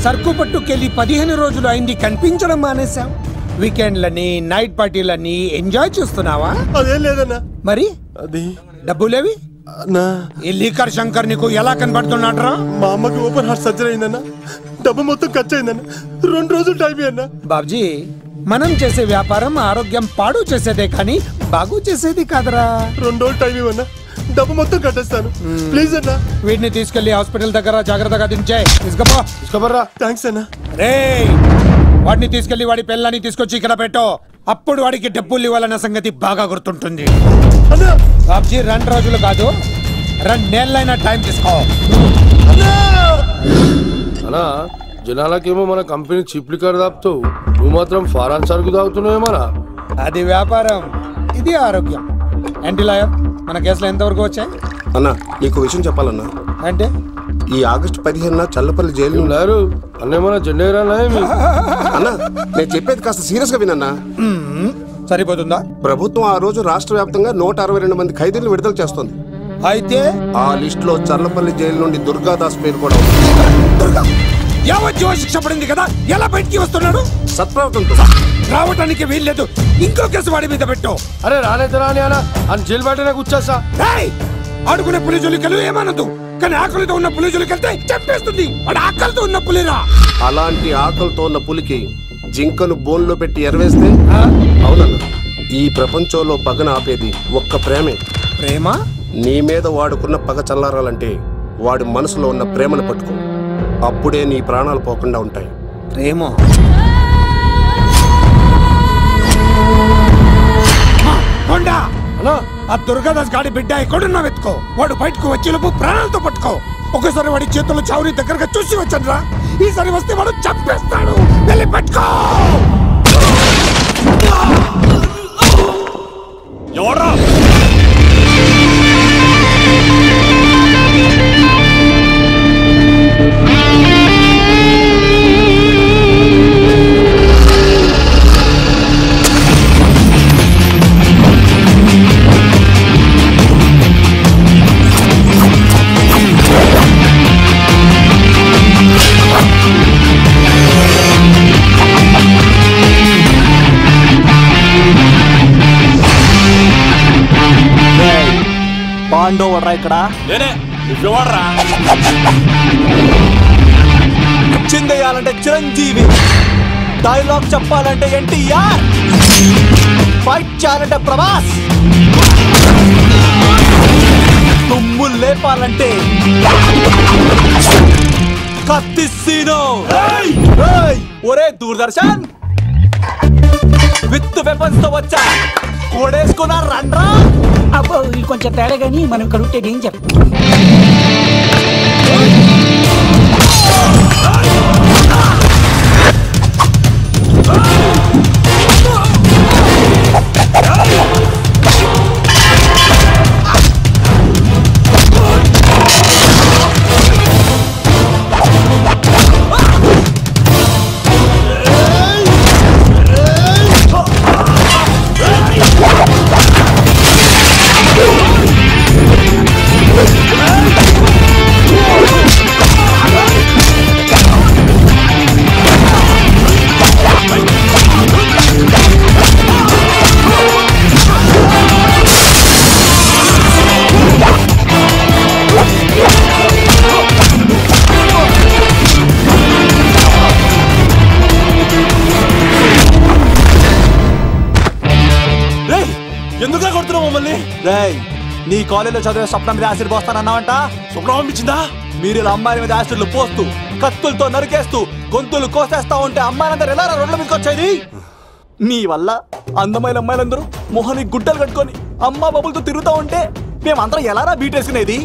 సరుకు పట్టుకెళ్ళి 15 రోజులు అయింది, కనిపించడం మానేశాం. వీకెండ్లని నైట్ పార్టీలని ఎంజాయ్ చేస్తున్నావా? అదేం లేదన్నా. మరి అది డబ్బులేవి? ఈ లీకర్ శంకర్ నీకు ఎలా కనబడుతున్నాడ్రా? మా అమ్మకి ఓపెన్ హార్ట్ సర్జరీ అయిందన్నా, డబ్బు మొత్తం ఖర్చు అయిందన్నా. 2 రోజులు టైం అన్నా. బాబ్జీ, మనం చేసే వ్యాపారం ఆరోగ్యం పాడు చేసేదే కానీ బాగు చేసేది కాదరా. 2 రోజులు టైం ఇవ్వన్నా, డబ్బు మొత్తం కట్టేస్తాను. ప్లీజ్ అన్నా. వీటిని తీసుకెళ్లి హాస్పిటల్ దగ్గర జాగ్రత్తగా దించే. తీసుకోబర్రా. థ్యాంక్స్ అన్నా. రేయ్, వాడిని తీసుకెళ్లి వాడి పిల్లని తీసుకొచ్చి ఇక్కడ పెట్టో. అప్పుడు వాడికి డబ్బులు ఇవ్వాలన్న సంగతి బాగా గుర్తుంటుంది. బాబ్జీ 2 రోజులు కాదు, 2 నెలలైనా టైం తీసుకో. అన్నా, జనాలకేమో మన కంపెనీ చీప్ లిక్కర్ తాపుతావు, నువ్వు మాత్రం ఫారెన్ సరుకు తాగుతున్నావేమోనా? అది వ్యాపారం, ఇది ఆరోగ్యం. ఏంటి లాయర్, మన కేసులో ఎంతవరకు వచ్చాయి? అన్నా, నీకు విషయం చెప్పాలన్నా. అంటే ఈ ఆగస్టు 15న చల్లపల్లి జైలు లేరు అన్నేమన్నా జెండా అన్నా, నేను చెప్పేది కాస్త సీరియస్ గా వినన్నా. సరిపోతుందా? ప్రభుత్వం ఆ రోజు రాష్ట్ర వ్యాప్తంగా 162 మంది ఖైదీలను విడుదల చేస్తుంది. అయితే ఆ లిస్ట్ లో చల్లపల్లి జైలు నుండి దుర్గాదాస్ పేరు కూడా యావజ్జీవ శిక్ష పడింది కదా, ఎలా బయటికి వస్తున్నాడు? సత్ప్రవర్తనతో రావటానికి వీల్లేదు. ఇంకో కేసు వాడి మీద పెట్టు. అరే రాలేదు రాని అన్న అని జైలు బయటనే కూర్చోసా. ఆడుకునే పులిజులికలు ఏమనదు, కానీ ఆకలితో ఉన్న పులిజులికెళ్తే చంపేస్తుంది. వాడు ఆకలితో ఉన్న పులిరా. అలాంటి ఆకలితో ఉన్న పులికి జింకను బోన్లో పెట్టి ఎరవేస్తే అవునన్నా, ఈ ప్రపంచంలో పగన ఆపేది ఒక్క ప్రేమే. ప్రేమ? నీ మీద వాడుకున్న పగ చల్లారాలంటే వాడి మనసులో ఉన్న ప్రేమను పట్టుకో. అప్పుడే నీ ప్రాణాలు పోకుండా ఉంటాయి. ప్రేమ? ఆ దుర్గాదాస్ గాడి బిడ్డ ఎక్కడున్నా వెతుకో. వాడు బయటకు వచ్చేలోపు ప్రాణాలతో పట్టుకో. ఒకసారి వాడి చేతుల్లో చావుని దగ్గరగా చూసి వచ్చానురా. ఈసారి వస్తే వాడు చంపేస్తాడు. వెళ్ళి పట్టుకో. ఎవరా? పాండో వడ్రా ఇక్కడ చిందేయాలంటే చిరంజీవి, డైలాగ్ చెప్పాలంటే ఎన్టీఆర్, ఫైట్ చేయాలంటే ప్రభాస్, తుమ్ము లేపాలంటే కత్తిసీను. ఒరే దూరదర్శన్, విత్ వెపన్స్ తో వచ్చా, కోడేసుకున్నా రండ్రా. అబ్బో, కొంచెం తేడా గానీ మనం ఇక్కడ ఉంటే ఏం చెప్ప. ఎందుకు కొడుతున్నావు మమ్మల్ని? రేయ్, నీ కాలేజీలో చదివే స్వప్నం మీద యాసిడ్ పోస్తానన్నావంట. స్వప్నం పంపించిందా? మీరు ఇలా అమ్మాయిల మీద యాసిడ్లు పోస్తూ, కత్తులతో నరికేస్తూ, గొంతులు కోసేస్తా ఉంటే అమ్మాయిలందరూ ఎలా రోడ్ల మీదకి వచ్చేది? మీ వల్ల అందమైన అమ్మాయిలందరూ మొహానికి గుడ్డలు కట్టుకొని అమ్మా బాబులతో తిరుగుతూ ఉంటే మేమందరం ఎలారా బీటేసుకునేది?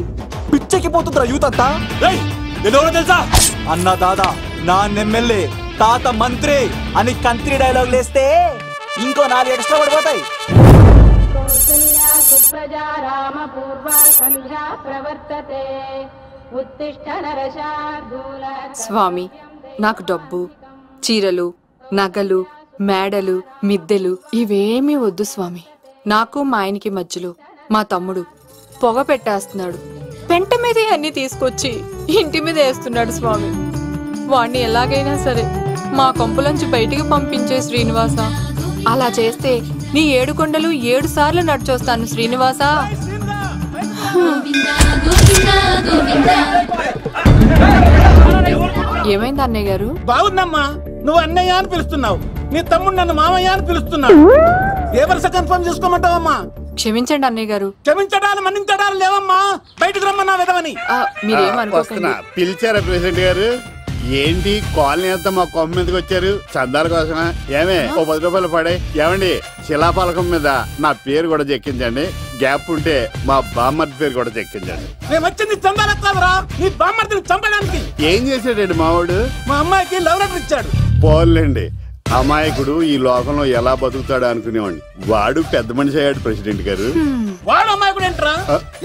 పిచ్చెక్కిపోతుందిరా యూత్ అంతా. ఎవరో తెలుసా? అన్న దాదా, నా ఎమ్మెల్యే, తాత మంత్రి అని కంత్రి డైలాగ్ లేస్తే ఇంకో 4 ఎక్స్ట్రా పడిపోతాయి. స్వామి, నాకు డబ్బు, చీరలు, నగలు, మేడలు, మిద్దెలు ఇవేమీ వద్దు స్వామి. నాకు మా ఆయనకి మధ్యలో మా తమ్ముడు పొగ పెట్టేస్తున్నాడు. పెంట మీద అన్ని తీసుకొచ్చి ఇంటి మీద వేస్తున్నాడు స్వామి. వాణ్ణి ఎలాగైనా సరే మా కొంపలోంచి బయటికి పంపించే శ్రీనివాస. అలా చేస్తే నీ 7 కొండలు 7 సార్లు నడిచొస్తాను శ్రీనివాస. ఏమైంది అన్నయ్య గారు? బాగుందమ్మా, నువ్వు అన్నయ్య అని పిలుస్తున్నావు, నీ తమ్ముడు నన్ను మామయ్య అని పిలుస్తున్నాడు. ఏ వరుస కన్ఫర్మ్ చేసుకోమంటావమ్మా? క్షమించండి అన్నయ్య గారు. క్షమించడాలు మన్నించడాలు లేవమ్మా, బయటకు రమ్మన్నా విధవని. మీరేమనుకోకండి. పిలిచారా ప్రెసిడెంట్ గారు? ఏంటి కాలనీ అంతా మా కొమ్మ మీదకి వచ్చారు? చందాల కోసమా? ఏమే ఓ 10 రూపాయలు పడే. ఏమండి శిలాపలకం మీద నా పేరు కూడా చెక్కించండి, గ్యాప్ ఉంటే మా బామ్మర్ది పేరు కూడా చెక్కించండి. మేము వచ్చింది చందాలకు కాదురా, నీ బామ్మర్దిని చంపడానికి. ఏం చేశాడండి మావాడు? మా అమ్మాయికి లవ్ లెటర్ ఇచ్చాడు. పోన్లేండి, అమాయకుడు ఈ లోకంలో ఎలా బతుకుతాడు అనుకునేవాడిని. వాడు పెద్ద మనిషి అయ్యాడు ప్రెసిడెంట్ గారు. వాడు అమ్మాయికుడు ఏంట్రా?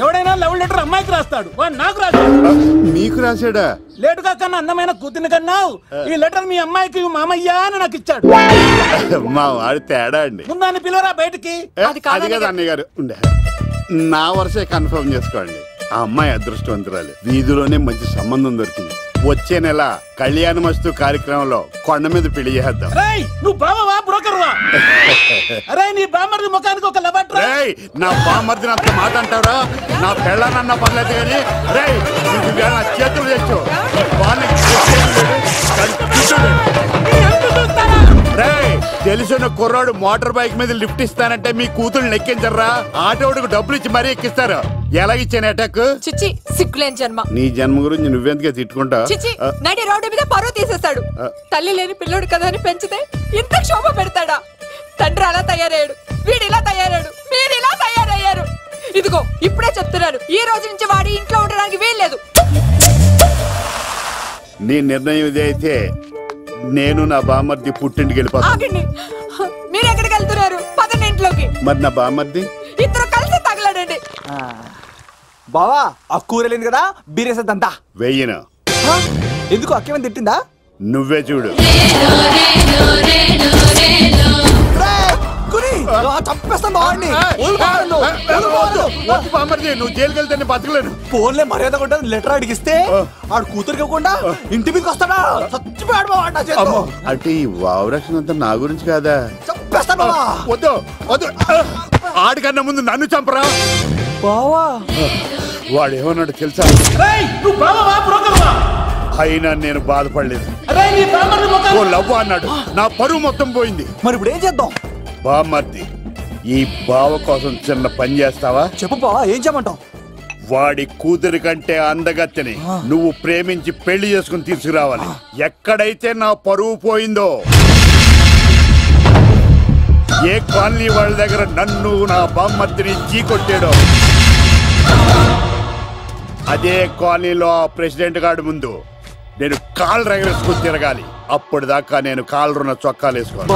ఎవడైనా లవ్ లెటర్ అమ్మాయికి రాస్తాడు, వాడు నాకు రాశాడు. మీకు రాశాడా? లేటుగా కన్నా అందమైన కూతుర్ని కన్నావు, ఈ లెటర్ మీ అమ్మాయికి మామయ్య అని నాకు ఇచ్చాడు. మా వాడు తేడా అండి. ముందాన్ని పిలవరా బయటికి. అది కదా అన్నయ్య గారు. ఉండే నా వరుసే కన్ఫర్మ్ చేసుకోండి. ఆ అమ్మాయి అదృష్టవంతురాలు, వీధిలోనే మంచి సంబంధం దొరికింది. వచ్చే నెల కళ్యాణమస్తు కార్యక్రమంలో కొండ మీద పెళ్లి చేద్దాం. నువ్వు బావవా బ్రోకర్వా? అరే నీ బామ్మర్ది ముఖానికి ఒక లబట్రా. నా బామ్మర్దిని అంత మాట అంటారా? నా పెళ్ళనన్న పర్లేదు కానీ నా చేతులు తెచ్చు. తెలిసిన కుర్రాడు మోటార్ బైక్ మీద లిఫ్ట్ ఇస్తానంటే మీ కూతురు ఎక్కించరా? ఆటోడికి డబ్బులు ఇచ్చి మరీ ఎక్కిస్తారు. ఎలాగిచ్చాను అటాక్? చిచ్చి సిగ్గులేని జన్మ. నీ జన్మ గురించి నువ్వెందుకే తిట్టుకుంటా? చిచ్చి నడి రోడ్డు మీద పరువు తీసేస్తాడు. తల్లి లేని పిల్లోడు కదా అని పెంచితే ఇంత క్షోభ పెడతాడా? తండ్రి అలా తయారయ్యాడు, వీడు ఇలా తయారయ్యాడు, మీరు ఇలా తయారయ్యారు. ఇదిగో ఇప్పుడే చెప్తున్నారు, ఈ రోజు నుంచి వాడి ఇంట్లో ఉండడానికి వీల్లేదు. నీ నిర్ణయం ఇదే అయితే నేను నా బామ్మర్ది పుట్టింటికి వెళ్ళిపోతాను. మీరు ఎక్కడికి వెళ్తున్నారు? పదండి ఇంట్లోకి. మరి నా బామ్మర్ది? ఇద్దరు కలిసి తగలడండి. బావా ఆ కూర వెళ్ళింది కదా, బీరేసేద్దంతా. వెయ్యను. ఎందుకు అక్కేమని తిట్టిందా? నువ్వే చూడు. నువ్వు జైలుకి వెళ్తే బతకలేను. ఫోన్లే మర్యాద కూడా లెటర్ అడిగిస్తే ఆడు కూతురికి ఇవ్వకుండా ఇంటి మీదకి వస్తాడా? చచ్చిపోయాడు. అంటే ఈ వావరక్షణ అంతా నా గురించి కాదా? చంపేస్తాను. వద్దు వద్దు, ఆడికన్నా ముందు నన్ను చంపరా. బావా వాడు ఏమన్నాడు తెలుసా? అయినా నేను బాధపడలేదు. ఓ లవ్ అన్నాడు, నా పరువు మొత్తం పోయింది. మరి ఇప్పుడు ఏం చేద్దాం? బామ్మర్ది, ఈ బావ కోసం చిన్న పని చేస్తావా? చెప్పు బావా, ఏం చేయమంటావు? వాడి కూతురి కంటే అందగత్తెని నువ్వు ప్రేమించి పెళ్లి చేసుకుని తీసుకురావాలి. ఎక్కడైతే నా పరువు పోయిందో, ఏ కాలనీ వాళ్ళ దగ్గర నన్ను నా బామ్మర్దిని చీకొట్టాడో, అదే కాలనీలో ఆ ప్రెసిడెంట్ గారి ముందు నేను కాళ్ళు రగరేసుకుని తిరగాలి. అప్పటిదాకా నేను కాళ్ళున్న చొక్కాలు వేసుకోవాలి.